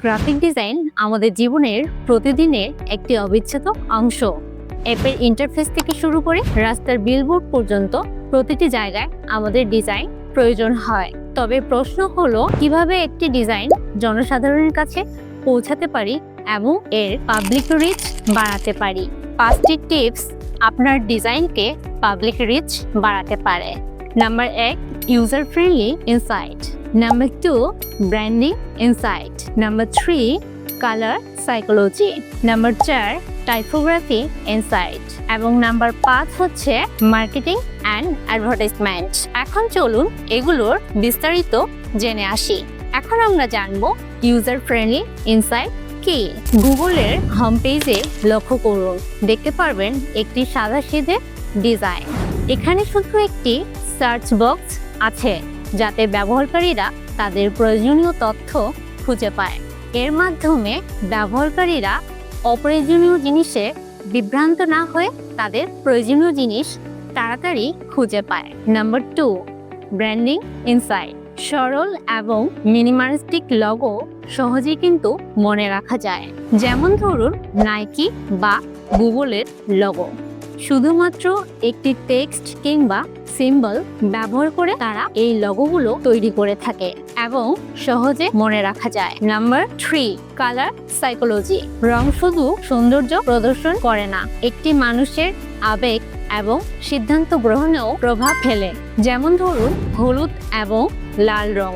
Graphic design আমাদের জীবনের প্রতিদিনের একটি অবিচ্ছেদ্য অংশ। অ্যাপের ইন্টারফেস থেকে শুরু করে রাস্তার বিলবোর্ড পর্যন্ত প্রতিটি জায়গায় আমাদের ডিজাইন প্রয়োজন হয়। তবে প্রশ্ন হলো, কিভাবে একটি ডিজাইন জনসাধারণের কাছে পৌঁছাতে পারি এবং এর পাবলিক রিচ বাড়াতে পারি। 5টি টিপস আপনার ডিজাইনকে পাবলিক রিচ বাড়াতে পারে। Number 1, user friendly insight. Number 2, branding insight. Number 3, colour psychology. Number 4, typography insight. এবং নাম্বার 5 হচ্ছে মার্কেটিং অ্যান্ড অ্যাডভার্টাইজমেন্ট। এখন চলুন এগুলোর বিস্তারিত জেনে আসি। এখন আমরা জানবো ইউজার ফ্রেন্ডলি ইনসাইট কি। গুগলের হোম পেজে লক্ষ্য করুন, দেখতে পারবেন একটি সাদাসিধে ডিজাইন। এখানে শুধু একটি সার্চ বক্স আছে যাতে ব্যবহারকারীরা তাদের প্রয়োজনীয় তথ্য খুঁজে পায়। এর মাধ্যমে ব্যবহারকারীরা অপ্রয়োজনীয় জিনিসে বিভ্রান্ত না হয়ে তাদের প্রয়োজনীয় জিনিস তাড়াতাড়ি খুঁজে পায়। Number 2, branding insight. সরল এবং মিনিমালিস্টিক লোগো সহজেই কিন্তু মনে রাখা যায়। যেমন ধরুন নাইকি বা গুগলের লোগো। শুধুমাত্র একটি টেক্সট কিংবা সিম্বল ব্যবহার করে তারা এই লোগোগুলো তৈরি করে থাকে এবং সহজে মনে রাখা যায়। Number 3, colour psychology. রং শুধু সৌন্দর্য প্রদর্শন করে না, একটি মানুষের আবেগ এবং সিদ্ধান্ত গ্রহণেও প্রভাব ফেলে। যেমন ধরুন হলুদ এবং লাল রং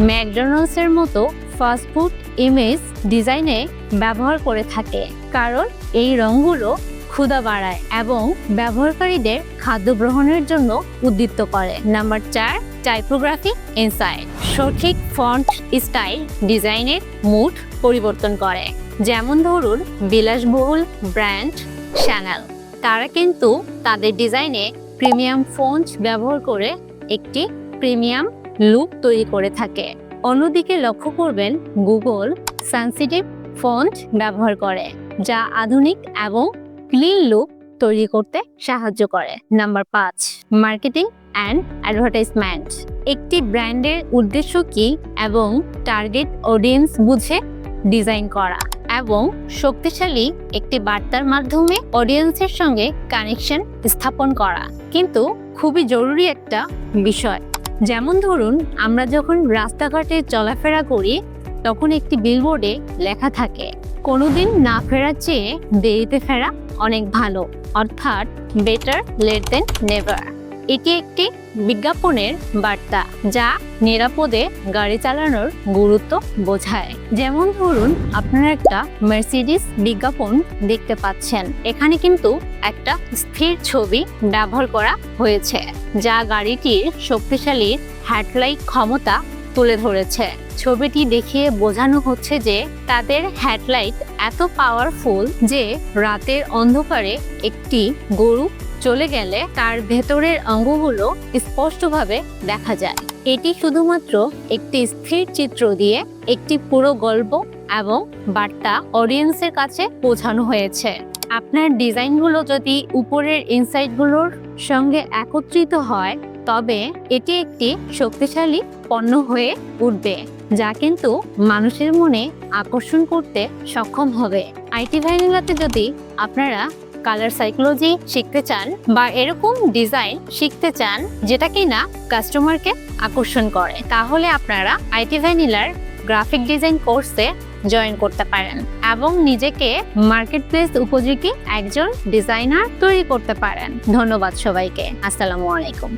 ম্যাকডোনাল্ডসের মতো ফাস্টফুড ইমেজ ডিজাইনে ব্যবহার করে থাকে, কারণ এই রংগুলো ক্ষুধা বাড়ায় এবং ব্যবহারকারীদের খাদ্য গ্রহণের জন্য উদ্দীপ্ত করে। Number 4, typography insight. সঠিক ফন্ট স্টাইল ডিজাইনের মুড পরিবর্তন করে। যেমন ধরুন বিলাসবহুল ব্র্যান্ড শ্যানেল, তারা কিন্তু তাদের ডিজাইনে প্রিমিয়াম ফন্ট ব্যবহার করে একটি প্রিমিয়াম লুক তৈরি করে থাকে। অন্যদিকে লক্ষ্য করবেন গুগল সেনসিটিভ ফন্ট ব্যবহার করে, যা আধুনিক এবং ক্লিন লুক তৈরি করতে সাহায্য করে। Number 5, marketing and advertisement. একটি ব্র্যান্ডের উদ্দেশ্য কি এবং টার্গেট অডিয়েন্স বুঝে ডিজাইন করা এবং শক্তিশালী একটি বার্তার মাধ্যমে অডিয়েন্সের সঙ্গে কানেকশন স্থাপন করা কিন্তু খুবই জরুরি একটা বিষয়। যেমন ধরুন আমরা যখন রাস্তাঘাটে চলাফেরা করি তখন একটি বিলবোর্ডে লেখা থাকে, কোনোদিন না ফেরার চেয়ে দেরিতে ফেরা অনেক ভালো, অর্থাৎ বেটার লেট দেন নেভার। এটি একটি বিজ্ঞাপনের বার্তা যা নিরাপদে গাড়ি চালানোর গুরুত্ব বোঝায়। যেমন ধরুন আপনারা একটা মার্সিডিজ বিজ্ঞাপন দেখতে পাচ্ছেন, এখানে কিন্তু একটা স্থির ছবি ব্যবহার করা হয়েছে যা গাড়িটির শক্তিশালী হেডলাইট ক্ষমতা তুলে ধরেছে। ছবিটি দেখিয়ে বোঝানো হচ্ছে যে তাদের হেডলাইট এত পাওয়ারফুল যে রাতের অন্ধকারে একটি গরু চলে গেলে তার ভেতরের অঙ্গগুলো স্পষ্টভাবে দেখা যায়। এটি শুধুমাত্র একটি স্থির চিত্র দিয়ে একটি পুরো গল্প এবং বার্তা অডিয়েন্সের কাছে পৌঁছানো হয়েছে। আপনার ডিজাইনগুলো যদি উপরের ইনসাইটগুলোর সঙ্গে একত্রিত হয় তবে এটি একটি শক্তিশালী পণ্য হয়ে উঠবে, যা কিন্তু মানুষের মনে আকর্ষণ করতে সক্ষম হবে। আইটি ভ্যানিলাতে যদি আপনারা কালার সাইকোলজি শিখতে চান বা এরকম ডিজাইন শিখতে চান যেটা কিনা কাস্টমারকে আকর্ষণ করে, তাহলে আপনারা আইটি ভ্যানিলার গ্রাফিক ডিজাইন কোর্সে জয়েন করতে পারেন এবং নিজেকে মার্কেট প্লেস উপযোগী একজন ডিজাইনার তৈরি করতে পারেন। ধন্যবাদ সবাইকে। আসসালামু আলাইকুম।